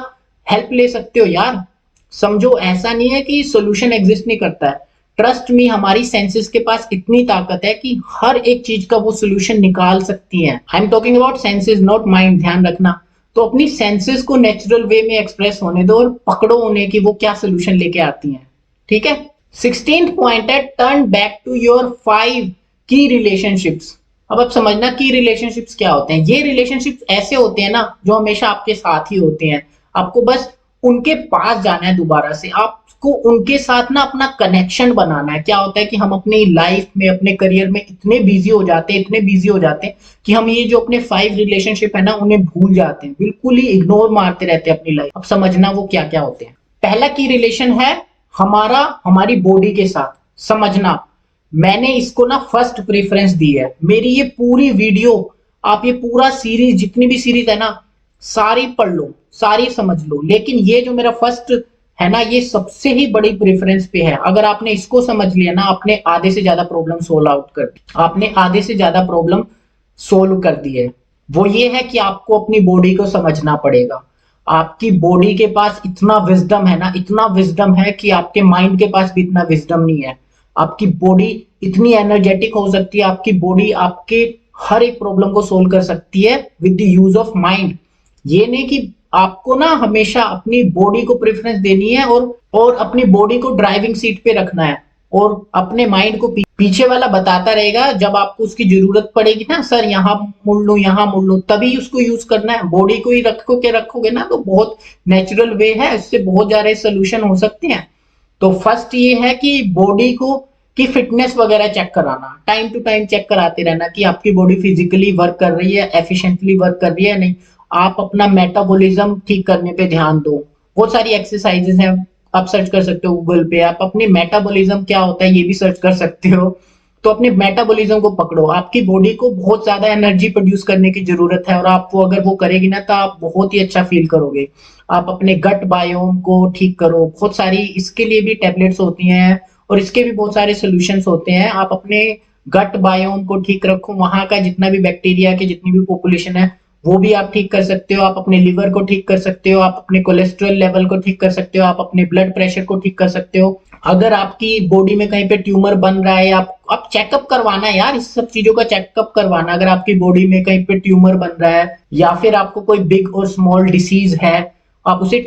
हेल्प ले सकते हो यार। समझो ऐसा नहीं है कि सॉल्यूशन एग्जिस्ट नहीं करता है, ट्रस्ट मी, हमारी सेंसेस के पास इतनी ताकत है कि हर एक चीज का वो सॉल्यूशन निकाल सकती है। I am talking about senses not mind, ध्यान रखना। तो अपनी सेंसेस को नेचुरल वे में एक्सप्रेस होने दो और पकड़ो उन्हें कि वो क्या सॉल्यूशन लेके आती हैं, ठीक है। 16th पॉइंट है टर्न बैक टू योर 5 की रिलेशनशिप्स। अब आप समझना की रिलेशनशिप्स क्या होते हैं। ये रिलेशनशिप्स ऐसे होते हैं ना जो हमेशा आपके साथ ही होते हैं, आपको बस उनके पास जाना है दोबारा से, आपको उनके साथ ना अपना कनेक्शन बनाना है। क्या होता है कि हम अपनी लाइफ में अपने करियर में इतने बिजी हो जाते हैं, इतने बिजी हो जाते हैं कि हम ये जो अपने 5 रिलेशनशिप है ना उन्हें भूल जाते हैं, बिल्कुल ही इग्नोर मारते रहते हैं अपनी लाइफ। अब समझना वो क्या क्या होते हैं। पहला की रिलेशन है हमारी बॉडी के साथ। समझना मैंने इसको ना फर्स्ट प्रेफरेंस दी है। मेरी ये पूरी वीडियो, आप ये पूरा सीरीज, जितनी भी सीरीज है ना सारी पढ़ लो, सारी समझ लो, लेकिन ये जो मेरा फर्स्ट है ना ये सबसे ही बड़ी प्रेफरेंस पे है। अगर आपने इसको समझ लिया ना आपने आधे से ज्यादा प्रॉब्लम सोल्व आउट कर दी, आपने आधे से ज्यादा प्रॉब्लम सोल्व कर दी है। वो ये है कि आपको अपनी बॉडी को समझना पड़ेगा। आपकी बॉडी के पास इतना विजडम है ना, इतना विजडम है कि आपके माइंड के पास भी इतना विजडम नहीं है। आपकी बॉडी इतनी एनर्जेटिक हो सकती है, आपकी बॉडी आपके हर एक प्रॉब्लम को सोल्व कर सकती है with the use of mind. ये नहीं कि आपको ना हमेशा अपनी बॉडी को प्रेफरेंस देनी है और अपनी बॉडी को ड्राइविंग सीट पे रखना है और अपने माइंड को पीछे वाला बताता रहेगा। जब आपको उसकी जरूरत पड़ेगी ना, सर यहाँ मुड़ लो यहाँ मुड़ लो, तभी उसको यूज करना है। बॉडी को ही रखोगे ना तो बहुत नेचुरल वे है, इससे बहुत ज्यादा सोल्यूशन हो सकते हैं। तो फर्स्ट ये है कि बॉडी को की फिटनेस वगैरह चेक कराना, टाइम टू टाइम चेक कराते रहना कि आपकी बॉडी फिजिकली वर्क कर रही है, एफिशिएंटली वर्क कर रही है नहीं। आप अपना मेटाबॉलिज्म ठीक करने पे ध्यान दो। बहुत सारी एक्सरसाइजेस हैं, आप सर्च कर सकते हो गूगल पे, आप अपने मेटाबॉलिज्म क्या होता है ये भी सर्च कर सकते हो। तो अपने मेटाबॉलिज्म को पकड़ो। आपकी बॉडी को बहुत ज्यादा एनर्जी प्रोड्यूस करने की जरूरत है और आप वो अगर वो करेगी ना तो आप बहुत ही अच्छा फील करोगे। आप अपने गट बायोम को ठीक करो। बहुत सारी इसके लिए भी टेबलेट्स होती हैं और इसके भी बहुत सारे सॉल्यूशंस होते हैं। आप अपने गट बायोम को ठीक रखो, वहां का जितना भी बैक्टीरिया की जितनी भी पॉपुलेशन है वो भी आप ठीक कर सकते हो। आप अपने लिवर को ठीक कर सकते हो, आप अपने कोलेस्ट्रॉल लेवल को ठीक कर सकते हो, आप अपने ब्लड प्रेशर को ठीक कर सकते हो। अगर आपकी बॉडी में कहीं पे ट्यूमर बन रहा है, आप चेकअप करवाना है यार, इस सब चीजों का चेकअप करवाना। अगर आपकी बॉडी में कहीं पे ट्यूमर बन रहा है या फिर आपको कोई बिग और स्मॉल डिसीज है, आप उसी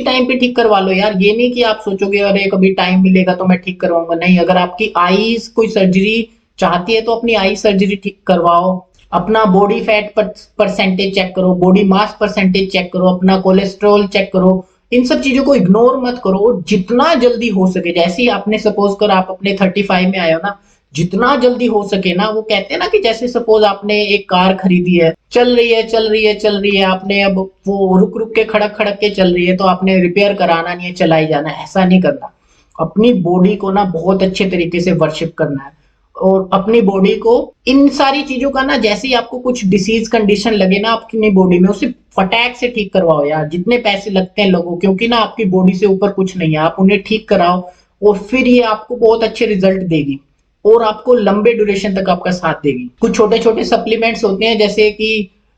टाइम पे ठीक करवा लो यार। ये नहीं कि आप सोचोगे अरे कभी टाइम मिलेगा तो मैं ठीक करवाऊंगा, नहीं। अगर आपकी आईज कोई सर्जरी चाहती है तो अपनी आई सर्जरी ठीक करवाओ। अपना बॉडी फैट परसेंटेज चेक करो, बॉडी मास परसेंटेज चेक करो, अपना कोलेस्ट्रॉल चेक करो। इन सब चीजों को इग्नोर मत करो। जितना जल्दी हो सके, जैसे ही आपने सपोज कर आप अपने 35 में आए हो ना, जितना जल्दी हो सके ना, वो कहते हैं ना कि जैसे सपोज आपने एक कार खरीदी है, चल रही है चल रही है चल रही है, आपने अब वो रुक रुक के खड़क खड़क के चल रही है, तो आपने रिपेयर कराना नहीं है, चलाई जाना है। ऐसा नहीं करना। अपनी बॉडी को ना बहुत अच्छे तरीके से वर्शिप करना है और अपनी बॉडी को इन सारी चीजों का ना, जैसे ही आपको कुछ डिसीज कंडीशन लगे ना अपनी बॉडी में, उसे फटाक से ठीक करवाओ यार। जितने पैसे लगते हैं लोगों, क्योंकि ना आपकी बॉडी से ऊपर कुछ नहीं है, आप उन्हें ठीक कराओ और फिर ये आपको बहुत अच्छे रिजल्ट देगी और आपको लंबे ड्यूरेशन तक आपका साथ देगी। कुछ छोटे छोटे सप्लीमेंट्स होते हैं जैसे कि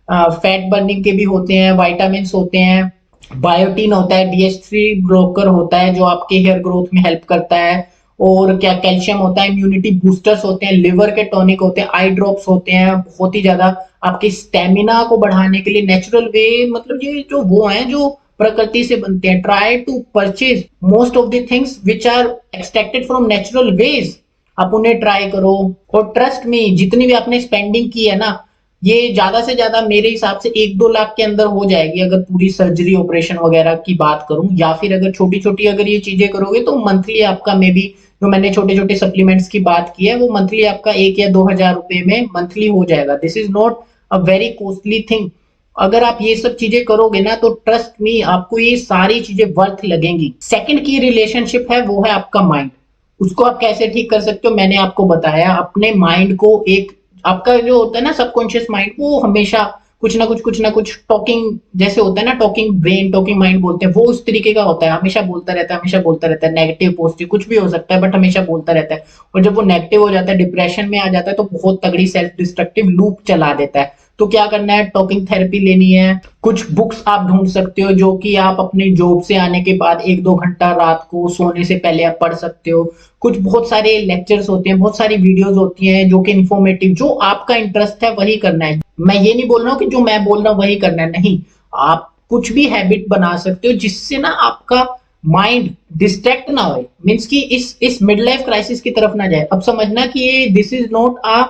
फैट बर्निंग के भी होते हैं, वाइटामिन होते हैं, बायोटीन होता है, DH3 ब्रोकर होता है जो आपके हेयर ग्रोथ में हेल्प करता है, और क्या कैल्शियम होता है, इम्यूनिटी बूस्टर्स होते हैं, लिवर के टॉनिक होते हैं, आई ड्रॉप्स होते हैं। बहुत ही ज्यादा आपके स्टेमिना को बढ़ाने के लिए नेचुरल वे, मतलब ये जो वो हैं जो प्रकृति से बनते हैं। Try to purchase most of the things which are extracted from natural ways. आप उन्हें ट्राई करो और ट्रस्ट में जितनी भी आपने स्पेंडिंग की है ना, ये ज्यादा से ज्यादा मेरे हिसाब से 1-2 लाख के अंदर हो जाएगी अगर पूरी सर्जरी ऑपरेशन वगैरह की बात करूं। या फिर अगर छोटी छोटी अगर ये चीजें करोगे तो मंथली आपका मे बी, जो मैंने छोटे छोटे सप्लीमेंट्स की बात की है, वो मंथली आपका 1 या 2 हजार रुपए में मंथली हो जाएगा। This is not a very costly thing. अगर आप ये सब चीजें करोगे ना तो ट्रस्ट मी आपको ये सारी चीजें वर्थ लगेंगी। सेकंड की रिलेशनशिप है वो है आपका माइंड। उसको आप कैसे ठीक कर सकते हो मैंने आपको बताया। अपने माइंड को एक, आपका जो होता है ना सबकॉन्शियस माइंड, वो हमेशा कुछ ना कुछ टॉकिंग जैसे होता है ना, टॉकिंग ब्रेन टॉकिंग माइंड बोलते हैं, वो उस तरीके का होता है। हमेशा बोलता रहता है, हमेशा बोलता रहता है, नेगेटिव पॉजिटिव कुछ भी हो सकता है, बट हमेशा बोलता रहता है। और जब वो नेगेटिव हो जाता है, डिप्रेशन में आ जाता है, तो बहुत तगड़ी सेल्फ डिस्ट्रक्टिव लूप चला देता है। तो क्या करना है, टॉकिंग थेरेपी लेनी है। कुछ बुक्स आप ढूंढ सकते हो जो कि आप अपने जॉब से आने के बाद 1-2 घंटा रात को सोने से पहले आप पढ़ सकते हो। कुछ बहुत सारे लेक्चर्स होते हैं, बहुत सारी वीडियोस होती हैं जो कि इंफॉर्मेटिव, जो आपका इंटरेस्ट है वही करना है। मैं ये नहीं बोल रहा हूँ कि जो मैं बोल रहा हूँ वही करना है, नहीं। आप कुछ भी हैबिट बना सकते हो जिससे ना आपका माइंड डिस्ट्रैक्ट ना हो, मीन्स कि इस मिड लाइफ क्राइसिस की तरफ ना जाए। अब समझना कि ये this is not a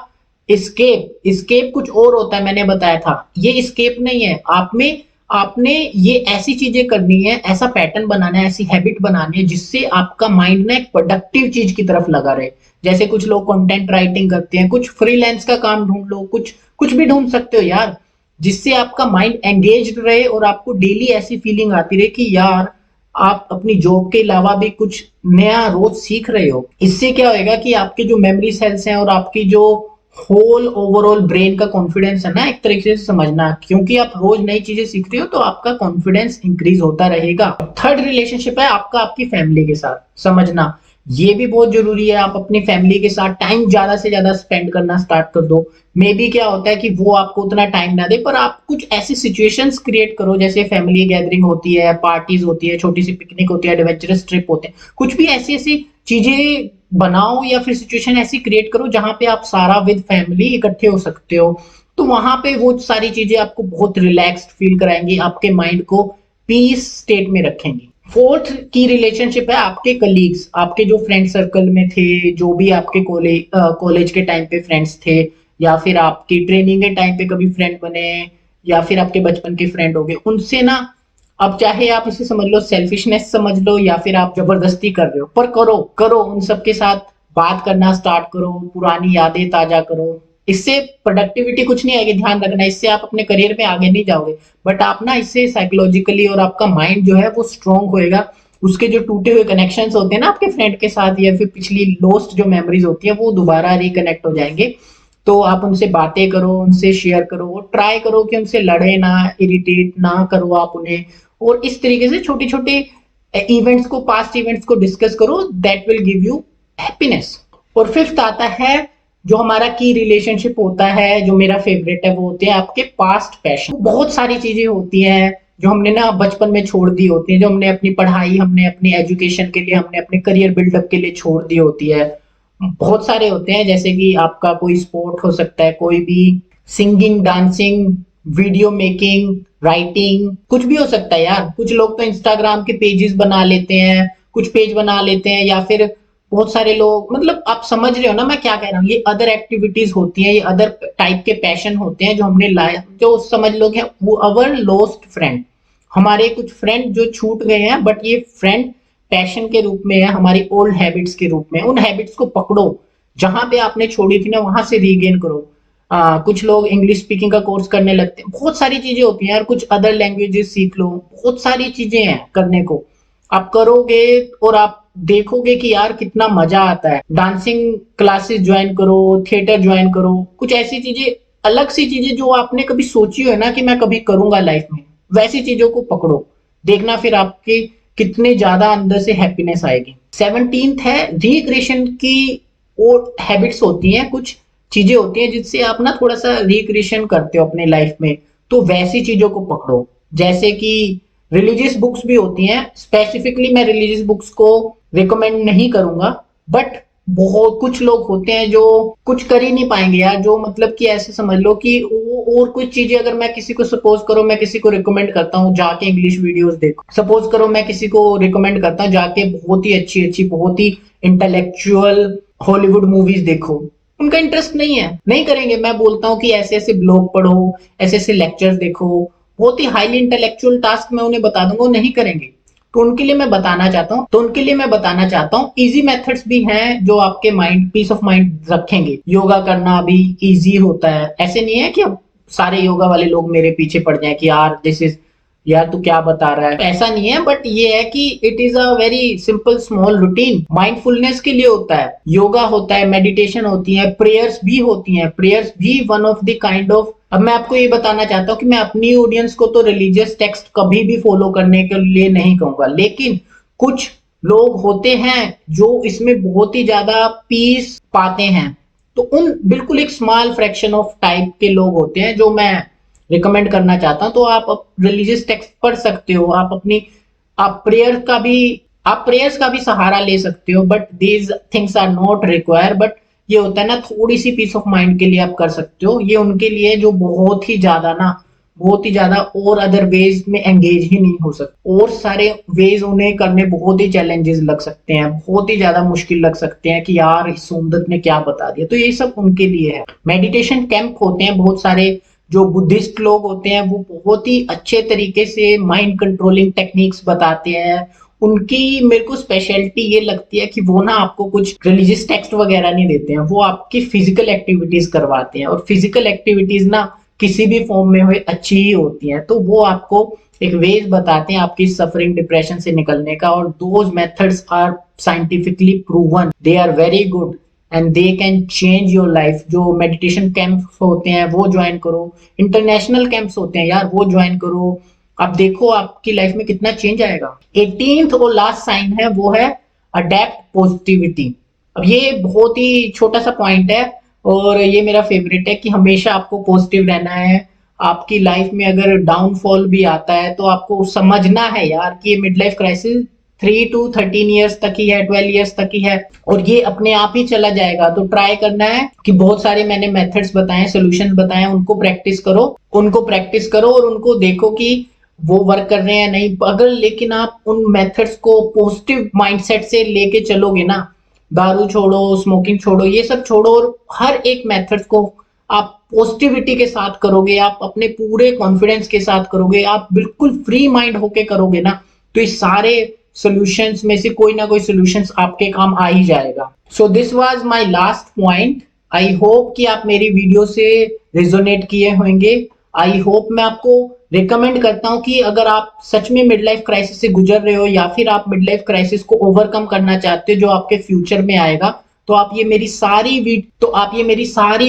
escape, escape कुछ और होता है, मैंने बताया था, ये एस्केप नहीं है। आप में आपने ये ऐसी चीजें करनी है, ऐसा पैटर्न बनाना है, ऐसी हैबिट बनानी है जिससे आपका माइंड ना एक प्रोडक्टिव चीज की तरफ लगा रहे। जैसे कुछ लोग कंटेंट राइटिंग करते हैं, कुछ फ्रीलांस का काम ढूंढ लो, कुछ कुछ भी ढूंढ सकते हो यार, जिससे आपका माइंड एंगेज्ड रहे और आपको डेली ऐसी फीलिंग आती रहे कि यार आप अपनी जॉब के अलावा भी कुछ नया रोज सीख रहे हो। इससे क्या होएगा कि आपके जो मेमोरी सेल्स हैं और आपकी जो होल ओवरऑल ब्रेन का कॉन्फिडेंस है ना, एक तरीके से समझना, क्योंकि आप रोज नई चीजें सीख रहे हो तो आपका कॉन्फिडेंस इंक्रीज होता रहेगा। थर्ड रिलेशनशिप है आपका आपकी फैमिली के साथ। समझना ये भी बहुत जरूरी है, आप अपनी फैमिली के साथ टाइम ज्यादा से ज्यादा स्पेंड करना स्टार्ट कर दो। मे बी क्या होता है कि वो आपको उतना टाइम ना दे, पर आप कुछ ऐसी सिचुएशंस क्रिएट करो, जैसे फैमिली गैदरिंग होती है, पार्टीज होती है, छोटी सी पिकनिक होती है, एडवेंचरस ट्रिप होते हैं, कुछ भी ऐसी ऐसी चीजें बनाओ या फिर सिचुएशन ऐसी क्रिएट करो जहां पे आप सारा विद फैमिली इकट्ठे हो सकते हो। तो वहां पे वो सारी चीजें आपको बहुत रिलैक्स्ड फील कराएंगी, आपके माइंड को पीस स्टेट में रखेंगी। फोर्थ की रिलेशनशिप है आपके कलीग्स, आपके जो फ्रेंड सर्कल में थे, जो भी आपके कॉलेज के टाइम पे फ्रेंड्स थे, या फिर आपकी ट्रेनिंग के टाइम पे कभी फ्रेंड बने, या फिर आपके बचपन के फ्रेंड हो गए, उनसे ना, अब चाहे आप इसे समझ लो सेल्फिशनेस समझ लो या फिर आप जबरदस्ती कर रहे हो, पर करो करो उन सबके साथ बात करना स्टार्ट करो, पुरानी यादें ताजा करो। इससे प्रोडक्टिविटी कुछ नहीं आएगी, ध्यान रखना, इससे आप अपने करियर में आगे नहीं जाओगे, बट आप ना इससे साइकोलॉजिकली और आपका माइंड जो है वो स्ट्रांग होएगा। उसके जो टूटे हुए कनेक्शंस होते हैं ना आपके फ्रेंड के साथ, या फिर पिछली लॉस्ट जो मेमोरीज होती है वो दोबारा रिकनेक्ट हो जाएंगे। तो आप उनसे बातें करो, उनसे शेयर करो, ट्राई करो कि उनसे लड़े ना, इरिटेट ना करो आप उन्हें, और इस तरीके से छोटे छोटे इवेंट्स को, पास्ट इवेंट्स को डिस्कस करो, that will give you happiness. और फिफ्थ आता है जो हमारा की रिलेशनशिप होता है, जो मेरा फेवरेट है, वो होते हैं आपके पास्ट पैशन। बहुत सारी चीजें होती हैं जो हमने ना बचपन में छोड़ दी होती है, जो हमने अपनी पढ़ाई, हमने अपनी एजुकेशन के लिए, हमने अपने करियर बिल्डअप के लिए छोड़ दी होती है। बहुत सारे होते हैं, जैसे कि आपका कोई स्पोर्ट हो सकता है, कोई भी singing, dancing, video making, writing, कुछ भी हो सकता है यार। कुछ लोग तो इंस्टाग्राम के पेजेस बना लेते हैं, कुछ पेज बना लेते हैं, या फिर बहुत सारे लोग, मतलब आप समझ रहे हो ना मैं क्या कह रहा हूँ, ये अदर एक्टिविटीज होती हैं, ये अदर टाइप के पैशन होते हैं जो हमने लाए, जो समझ लो कि वो अवर लॉस्ट फ्रेंड, हमारे कुछ फ्रेंड जो छूट गए हैं, बट ये फ्रेंड पैशन के रूप में है, हमारी ओल्ड हैबिट्स के रूप में। उन हैबिट्स को पकड़ो, जहां पे आपने छोड़ी थी ना वहां से रीगेन करो। कुछ लोग इंग्लिश स्पीकिंग का कोर्स करने लगते हैं, बहुत सारी चीजें होती हैं यार, कुछ अदर लैंग्वेजेस सीख लो, बहुत सारी चीजें हैं करने को। आप करोगे और आप देखोगे कि यार कितना मजा आता है। डांसिंग क्लासेस ज्वाइन करो, थिएटर ज्वाइन करो, कुछ ऐसी चीजें, अलग सी चीजें जो आपने कभी सोची हो ना कि मैं कभी करूंगा लाइफ में, वैसी चीजों को पकड़ो, देखना फिर आपके कितने ज्यादा अंदर से हैप्पीनेस आएगी। 17th है रिक्रिएशन की। और हैबिट्स होती हैं, कुछ चीजें होती हैं जिससे आप ना थोड़ा सा रिक्रिएशन करते हो अपने लाइफ में, तो वैसी चीजों को पकड़ो। जैसे कि रिलीजियस बुक्स भी होती हैं, स्पेसिफिकली मैं रिलीजियस बुक्स को रिकमेंड नहीं करूंगा, बट बहुत कुछ लोग होते हैं जो कुछ कर ही नहीं पाएंगे यार, जो मतलब कि ऐसे समझ लो कि वो, और कुछ चीजें अगर मैं किसी को, सपोज करो मैं किसी को रिकमेंड करता हूँ जाके इंग्लिश वीडियोस देखो, सपोज करो मैं किसी को रिकमेंड करता हूँ जाके बहुत ही अच्छी अच्छी, बहुत ही इंटेलेक्चुअल हॉलीवुड मूवीज देखो, उनका इंटरेस्ट नहीं है, नहीं करेंगे। मैं बोलता हूँ कि ऐसे ऐसे ब्लॉग पढ़ो, ऐसे ऐसे लेक्चर्स देखो, बहुत ही हाईली इंटेलेक्चुअल टास्क मैं उन्हें बता दूंगा, वो नहीं करेंगे। तो उनके लिए मैं बताना चाहता हूँ इजी मेथड्स भी हैं जो आपके माइंड, पीस ऑफ माइंड रखेंगे। योगा करना भी इजी होता है, ऐसे नहीं है कि अब सारे योगा वाले लोग मेरे पीछे पड़ जाए कि यार दिस इज, यार तू क्या बता रहा है, ऐसा नहीं है, बट ये है कि it is a very simple small routine. Mindfulness के लिए होता है, योगा होता है, मेडिटेशन होती है, प्रेयर्स भी होती हैं, प्रेयर्स भी one of the kind of. अब मैं आपको ये बताना चाहता हूँ कि मैं अपनी ऑडियंस को तो रिलीजियस टेक्स्ट कभी भी फॉलो करने के लिए नहीं कहूंगा, लेकिन कुछ लोग होते हैं जो इसमें बहुत ही ज्यादा पीस पाते हैं, तो उन बिल्कुल एक स्मॉल फ्रैक्शन ऑफ टाइप के लोग होते हैं जो मैं रिकमेंड करना चाहता हूं। तो आप रिलीजियस टेक्स्ट पढ़ सकते हो, आप अपनी, आप प्रेयर का भी, आप प्रेयर्स का भी सहारा ले सकते हो, but these things are not require. But ये होता है ना, थोड़ी सी पीस ऑफ माइंड के लिए आप कर सकते हो, ये उनके लिए जो बहुत ही ज्यादा ना, बहुत ही ज्यादा और अदर वेज में एंगेज ही नहीं हो सकते, और सारे वेज उन्हें करने बहुत ही चैलेंजेस लग सकते हैं, बहुत ही ज्यादा मुश्किल लग सकते हैं कि यार इस सोमदत्त ने क्या बता दिया। तो ये सब उनके लिए है। मेडिटेशन कैंप होते हैं बहुत सारे, जो बुद्धिस्ट लोग होते हैं वो बहुत ही अच्छे तरीके से माइंड कंट्रोलिंग टेक्निक्स बताते हैं। उनकी मेरे को स्पेशलिटी ये लगती है कि वो ना आपको कुछ रिलीजियस टेक्स्ट वगैरह नहीं देते हैं, वो आपकी फिजिकल एक्टिविटीज करवाते हैं, और फिजिकल एक्टिविटीज ना किसी भी फॉर्म में हुए अच्छी ही होती हैं। तो वो आपको एक वेज बताते हैं आपकी सफरिंग डिप्रेशन से निकलने का, और those methods are scientifically proven, they are very good and they can change your life. जो मेडिटेशन कैंप होते हैं वो ज्वाइन करो, इंटरनेशनल कैंप्स होते हैं यार वो ज्वाइन करो, आप देखो आपकी लाइफ में कितना चेंज आएगा। 18th और लास्ट साइन है वो है अडेप्ट पॉजिटिविटी। अब ये बहुत ही छोटा सा पॉइंट है और ये मेरा फेवरेट है कि हमेशा आपको पॉजिटिव रहना है। आपकी लाइफ में अगर डाउनफॉल भी आता है तो आपको समझना है यार कि ये mid life crisis 3 to 13 years तक ही है, 12 ईयर्स तक ही है, और ये अपने आप ही चला जाएगा। तो ट्राई करना है कि बहुत सारे मैंने मेथड्स बताए, सोल्यूशंस बताए, उनको प्रैक्टिस करो, और उनको देखो कि वो वर्क कर रहे हैं नहीं। अगर लेकिन आप उन मेथड्स को पॉजिटिव माइंडसेट से लेके चलोगे ना, दारू छोड़ो, स्मोकिंग छोड़ो, ये सब छोड़ो, और हर एक मेथड्स को आप पॉजिटिविटी के साथ करोगे, आप अपने पूरे कॉन्फिडेंस के साथ करोगे, आप बिल्कुल फ्री माइंड होके करोगे ना, तो इस सारे सॉल्यूशंस में से कोई ना कोई सॉल्यूशंस आपके काम आ ही जाएगा। So this was my last point. I hope कि आप मेरी वीडियो से रिजोनेट किए होंगे। आई होप, मैं आपको रिकमेंड करता हूं कि अगर आप सच में मिड लाइफ क्राइसिस से गुजर रहे हो, या फिर आप मिड लाइफ क्राइसिस को ओवरकम करना चाहते हो जो आपके फ्यूचर में आएगा, तो आप ये मेरी सारी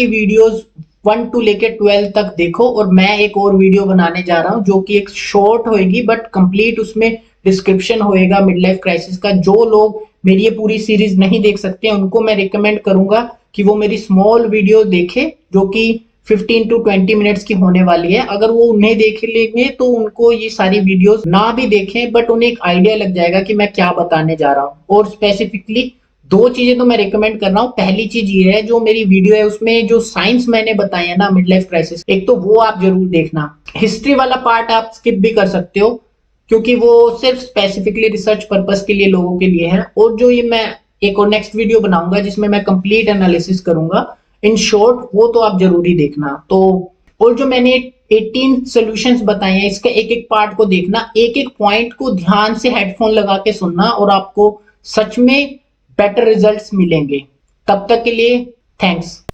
वीडियोस 1 to लेके 12 तक देखो। और मैं एक और वीडियो बनाने जा रहा हूं जो कि एक शॉर्ट होएगी बट कंप्लीट उसमें डिस्क्रिप्शन होएगा मिड लाइफ क्राइसिस का। जो लोग मेरी ये पूरी सीरीज नहीं देख सकते उनको मैं रिकमेंड करूंगा कि वो मेरी स्मॉल वीडियो देखे, जो कि 15 to 20 मिनट्स की होने वाली है। अगर वो उन्हें देख लेंगे तो उनको ये सारी वीडियोस ना भी देखें, बट उन्हें एक आइडिया लग जाएगा कि मैं क्या बताने जा रहा हूँ। और स्पेसिफिकली 2 चीजें तो मैं रिकमेंड कर रहा हूँ। पहली चीज ये है, जो मेरी वीडियो है उसमें जो साइंस मैंने बताए हैं ना मिड लाइफ क्राइसिस, एक तो वो आप जरूर देखना। हिस्ट्री वाला पार्ट आप स्किप भी कर सकते हो, क्योंकि वो सिर्फ स्पेसिफिकली रिसर्च पर्पस के लिए लोगों के लिए है। और जो ये मैं एक और नेक्स्ट वीडियो बनाऊंगा जिसमें मैं कंप्लीट एनालिसिस करूंगा इन शॉर्ट, वो तो आप जरूरी देखना। तो और जो मैंने 18 सॉल्यूशंस बताए हैं, इसका एक एक पार्ट को देखना, एक एक पॉइंट को ध्यान से हेडफोन लगा के सुनना, और आपको सच में बेटर रिजल्ट्स मिलेंगे। तब तक के लिए थैंक्स।